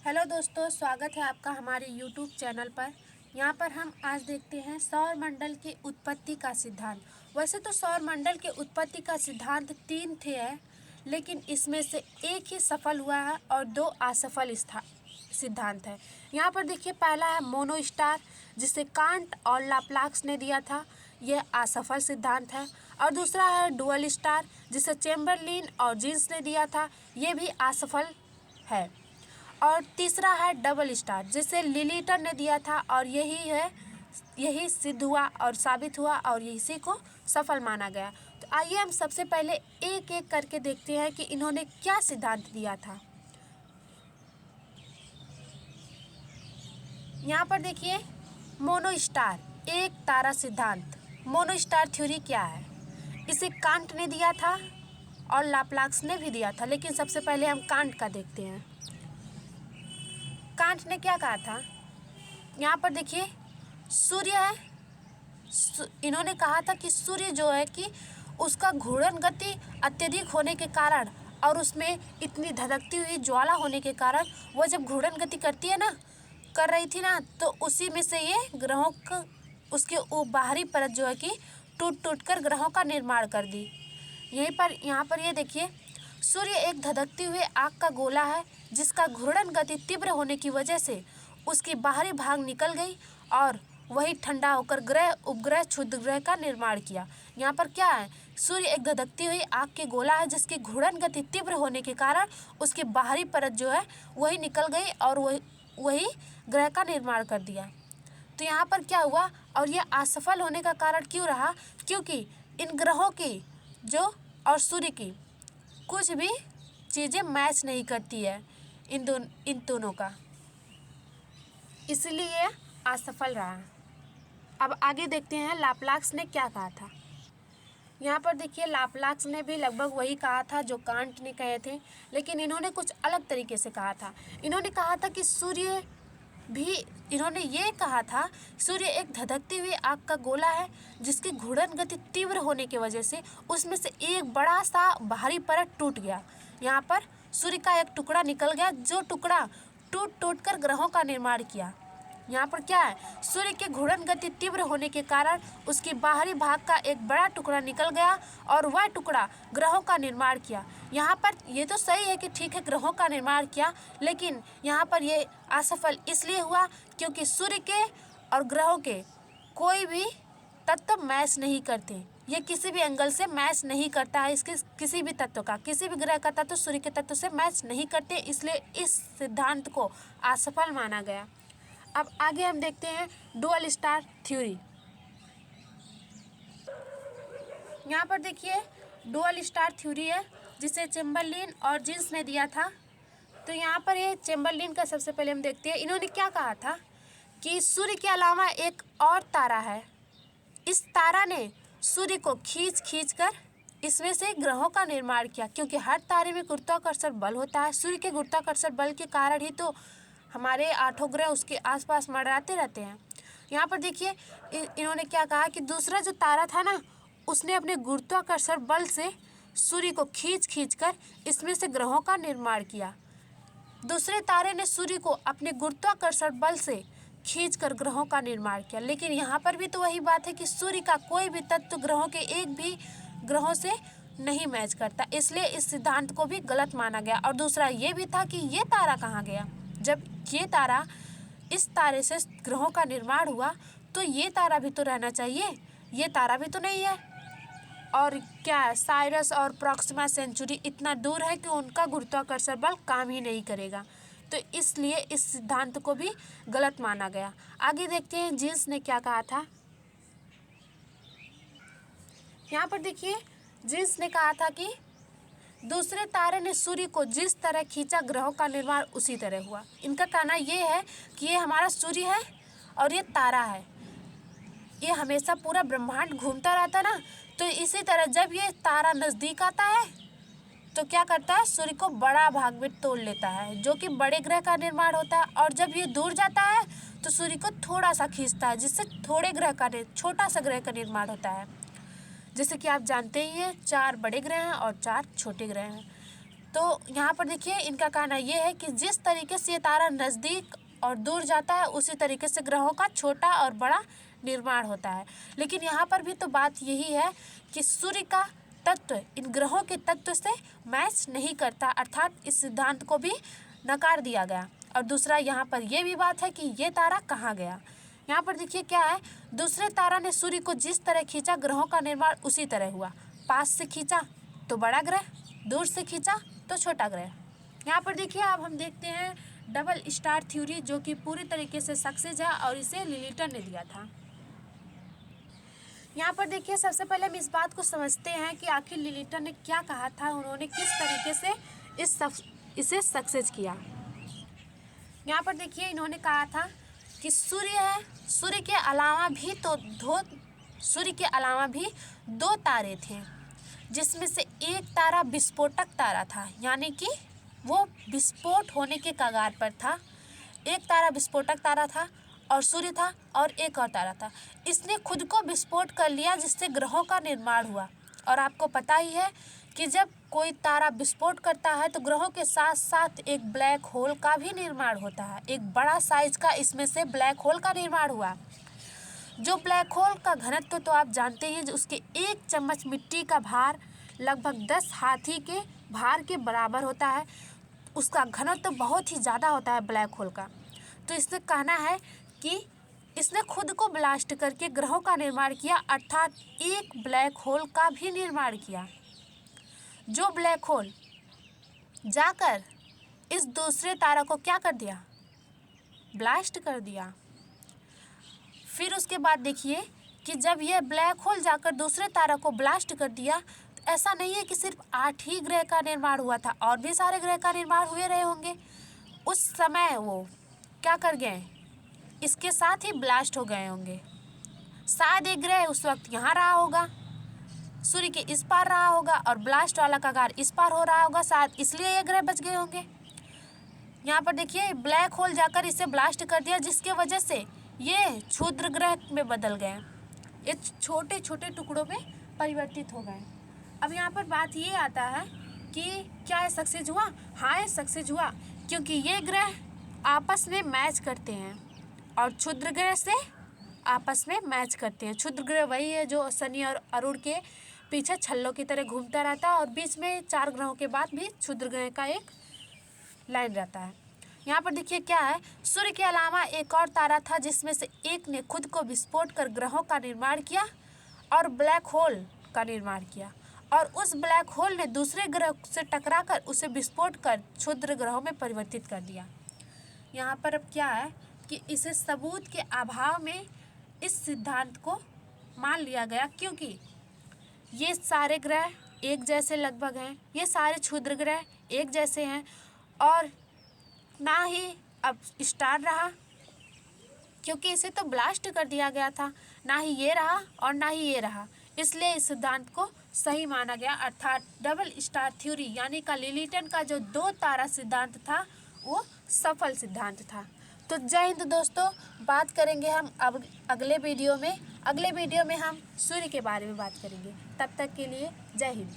Hello दोस्तों, स्वागत है आपका हमारे यूट्यूब चैनल पर। यहाँ पर हम आज देखते हैं सौर मंडल के उत्पत्ति का सिद्धांत। वैसे तो सौर मंडल के उत्पत्ति का सिद्धांत 3 थे हैं, लेकिन इसमें से एक ही सफल हुआ है और 2 असफल सिद्धांत है। यहाँ पर देखिए, पहला है मोनो स्टार, जिसे कांट और लाप्लाक्स ने दिया था, यह असफल सिद्धांत है। और दूसरा है डुअल स्टार, जिसे चेम्बरलिन और जीन्स ने दिया था, ये भी असफल है। और तीसरा है डबल स्टार, जिसे लिलिटन ने दिया था, और यही सिद्ध हुआ और साबित हुआ और इसी को सफल माना गया। तो आइए हम सबसे पहले एक एक करके देखते हैं कि इन्होंने क्या सिद्धांत दिया था। यहाँ पर देखिए, मोनो स्टार, एक तारा सिद्धांत। मोनो स्टार थ्योरी क्या है? इसे कांट ने दिया था और लाप्लाक्स ने भी दिया था, लेकिन सबसे पहले हम कांट का देखते हैं। कांट ने क्या कहा था? यहाँ पर देखिए, सूर्य है, इन्होंने कहा था कि सूर्य जो है कि उसका घूर्णन गति अत्यधिक होने के कारण और उसमें इतनी धधकती हुई ज्वाला होने के कारण वह जब घूर्णन गति कर रही थी ना, तो उसी में से ये ग्रहों का उसके बाहरी परत जो है कि टूट कर ग्रहों का निर्माण कर दी। यहाँ पर ये देखिए, सूर्य एक धधकती हुई आग का गोला है, जिसका घूर्णन गति तीव्र होने की वजह से उसकी बाहरी भाग निकल गई और वही ठंडा होकर ग्रह, उपग्रह, क्षुद्र ग्रह का निर्माण किया। यहाँ पर क्या है? सूर्य एक धधकती हुई आग के गोला है, जिसकी घूर्णन गति तीव्र होने के कारण उसकी बाहरी परत जो है वही निकल गई और वही ग्रह का निर्माण कर दिया। तो यहाँ पर क्या हुआ? और यह असफल होने का कारण क्यों रहा? क्योंकि इन ग्रहों की जो और सूर्य की कुछ भी चीज़ें मैच नहीं करती है इन दोनों का, इसलिए असफल रहा। अब आगे देखते हैं लाप्लाक्स ने क्या कहा था। यहाँ पर देखिए, लाप्लाक्स ने भी लगभग वही कहा था जो कांट ने कहे थे, लेकिन इन्होंने कुछ अलग तरीके से कहा था। इन्होंने कहा था कि इन्होंने ये कहा था, सूर्य एक धधकती हुई आग का गोला है, जिसकी घूर्णन गति तीव्र होने की वजह से उसमें से एक बड़ा सा बाहरी परत टूट गया। यहाँ पर सूर्य का एक टुकड़ा निकल गया, जो टुकड़ा टूट कर ग्रहों का निर्माण किया। यहाँ पर क्या है? सूर्य के घूर्णन गति तीव्र होने के कारण उसकी बाहरी भाग का एक बड़ा टुकड़ा निकल गया और वह टुकड़ा ग्रहों का निर्माण किया। यहाँ पर ये तो सही है कि ठीक है, ग्रहों का निर्माण किया, लेकिन यहाँ पर ये असफल इसलिए हुआ क्योंकि सूर्य के और ग्रहों के कोई भी तत्व मैच नहीं करते। ये किसी भी एंगल से मैच नहीं करता है। इसके किसी भी तत्व का, किसी भी ग्रह का तत्व सूर्य के तत्व से मैच नहीं करते, इसलिए इस सिद्धांत को असफल माना गया। अब आगे हम देखते हैं डुअल स्टार थ्योरी। यहाँ पर देखिए, डुअल स्टार थ्योरी है, जिसे चेम्बरलिन और जीन्स ने दिया था। तो यहाँ पर ये चेम्बरलिन का सबसे पहले हम देखते हैं। इन्होंने क्या कहा था कि सूर्य के अलावा एक और तारा है, इस तारा ने सूर्य को खींच कर इसमें से ग्रहों का निर्माण किया, क्योंकि हर तारे में गुरुत्वाकर्षण बल होता है। सूर्य के गुरुत्वाकर्षण बल के कारण ही तो हमारे 8 ग्रह उसके आसपास मंडराते रहते हैं। यहाँ पर देखिए, इन्होंने क्या कहा कि दूसरा जो तारा था ना, उसने अपने गुरुत्वाकर्षण बल से सूर्य को खींच कर इसमें से ग्रहों का निर्माण किया। दूसरे तारे ने सूर्य को अपने गुरुत्वाकर्षण बल से खींचकर ग्रहों का निर्माण किया। लेकिन यहाँ पर भी तो वही बात है कि सूर्य का कोई भी तत्व ग्रहों के एक भी ग्रहों से नहीं मैच करता, इसलिए इस सिद्धांत को भी गलत माना गया। और दूसरा ये भी था कि ये तारा कहाँ गया? जब ये तारा, इस तारे से ग्रहों का निर्माण हुआ, तो ये तारा भी तो रहना चाहिए, ये तारा भी तो नहीं है। और क्या है, साइरस और प्रॉक्सिमा सेंचुरी इतना दूर है कि उनका गुरुत्वाकर्षण बल काम ही नहीं करेगा, तो इसलिए इस सिद्धांत को भी गलत माना गया। आगे देखते हैं जीन्स ने क्या कहा था। यहाँ पर देखिए, जीन्स ने कहा था कि दूसरे तारे ने सूर्य को जिस तरह खींचा, ग्रहों का निर्माण उसी तरह हुआ। इनका कहना ये है कि ये हमारा सूर्य है और ये तारा है, ये हमेशा पूरा ब्रह्मांड घूमता रहता ना, तो इसी तरह जब ये तारा नज़दीक आता है तो क्या करता है, सूर्य को बड़ा भाग में तोड़ लेता है, जो कि बड़े ग्रह का निर्माण होता है। और जब ये दूर जाता है तो सूर्य को थोड़ा सा खींचता है, जिससे छोटा सा ग्रह का निर्माण होता है। जैसे कि आप जानते ही हैं, 4 बड़े ग्रह हैं और 4 छोटे ग्रह हैं। तो यहाँ पर देखिए इनका कहना ये है कि जिस तरीके से ये तारा नज़दीक और दूर जाता है उसी तरीके से ग्रहों का छोटा और बड़ा निर्माण होता है। लेकिन यहाँ पर भी तो बात यही है कि सूर्य का तत्व इन ग्रहों के तत्व से मैच नहीं करता, अर्थात इस सिद्धांत को भी नकार दिया गया। और दूसरा यहाँ पर यह भी बात है कि ये तारा कहाँ गया। यहाँ पर देखिए क्या है, दूसरे तारा ने सूर्य को जिस तरह खींचा ग्रहों का निर्माण उसी तरह हुआ। पास से खींचा तो बड़ा ग्रह, दूर से खींचा तो छोटा ग्रह। यहाँ पर देखिए अब हम देखते हैं डबल स्टार थ्योरी, जो कि पूरी तरीके से सक्सेस है और इसे लिलिटन ने दिया था। यहाँ पर देखिए सबसे पहले हम इस बात को समझते हैं कि आखिर लिलिटन ने क्या कहा था, उन्होंने किस तरीके से इसे सक्सेस किया। यहाँ पर देखिए इन्होंने कहा था कि सूर्य है, सूर्य के अलावा भी दो तारे थे, जिसमें से एक तारा विस्फोटक तारा था, यानी कि वो विस्फोट होने के कगार पर था। एक तारा विस्फोटक तारा था और सूर्य था, और एक और तारा था। इसने खुद को विस्फोट कर लिया, जिससे ग्रहों का निर्माण हुआ। और आपको पता ही है कि जब कोई तारा विस्फोट करता है तो ग्रहों के साथ साथ एक ब्लैक होल का भी निर्माण होता है। एक बड़ा साइज का इसमें से ब्लैक होल का निर्माण हुआ। जो ब्लैक होल का घनत्व तो आप जानते हैं, उसके एक चम्मच मिट्टी का भार लगभग 10 हाथी के भार के बराबर होता है। उसका घनत्व बहुत ही ज़्यादा होता है ब्लैक होल का। तो इससे कहना है कि इसने खुद को ब्लास्ट करके ग्रहों का निर्माण किया, अर्थात एक ब्लैक होल का भी निर्माण किया। जो ब्लैक होल जाकर इस दूसरे तारा को क्या कर दिया, ब्लास्ट कर दिया। फिर उसके बाद देखिए कि जब यह ब्लैक होल जाकर दूसरे तारा को ब्लास्ट कर दिया, तो ऐसा नहीं है कि सिर्फ 8 ही ग्रह का निर्माण हुआ था, और भी सारे ग्रह का निर्माण हुए रहे होंगे। उस समय वो क्या कर गए, इसके साथ ही ब्लास्ट हो गए होंगे। शायद एक ग्रह उस वक्त यहाँ रहा होगा, सूर्य के इस पार रहा होगा, और ब्लास्ट वाला कगार इस पार हो रहा होगा, शायद इसलिए ये ग्रह बच गए होंगे। यहाँ पर देखिए ब्लैक होल जाकर इसे ब्लास्ट कर दिया, जिसके वजह से ये क्षुद्र ग्रह में बदल गए, ये छोटे छोटे टुकड़ों में परिवर्तित हो गए। अब यहाँ पर बात ये आता है कि क्या ये सक्सेस हुआ? हाँ, ये सक्सेस हुआ, क्योंकि ये ग्रह आपस में मैच करते हैं और क्षुद्र ग्रह से आपस में मैच करते हैं। क्षुद्र ग्रह वही है जो शनि और अरुण के पीछे छल्लों की तरह घूमता रहता है, और बीच में 4 ग्रहों के बाद भी क्षुद्र ग्रह का एक लाइन रहता है। यहाँ पर देखिए क्या है, सूर्य के अलावा एक और तारा था, जिसमें से एक ने खुद को विस्फोट कर ग्रहों का निर्माण किया और ब्लैक होल का निर्माण किया, और उस ब्लैक होल ने दूसरे ग्रह से टकराकर उसे विस्फोट कर क्षुद्र ग्रहों में परिवर्तित कर दिया। यहाँ पर अब क्या है कि इसे सबूत के अभाव में इस सिद्धांत को मान लिया गया, क्योंकि ये सारे ग्रह एक जैसे लगभग हैं, ये सारे क्षुद्र ग्रह एक जैसे हैं, और ना ही अब स्टार रहा, क्योंकि इसे तो ब्लास्ट कर दिया गया था, ना ही ये रहा और ना ही ये रहा। इसलिए इस सिद्धांत को सही माना गया, अर्थात डबल स्टार थ्योरी यानी का लिलिटन का जो 2 तारा सिद्धांत था वो सफल सिद्धांत था। तो जय हिंद दोस्तों, बात करेंगे हम अब अगले वीडियो में हम सूर्य के बारे में बात करेंगे। तब तक के लिए जय हिंद।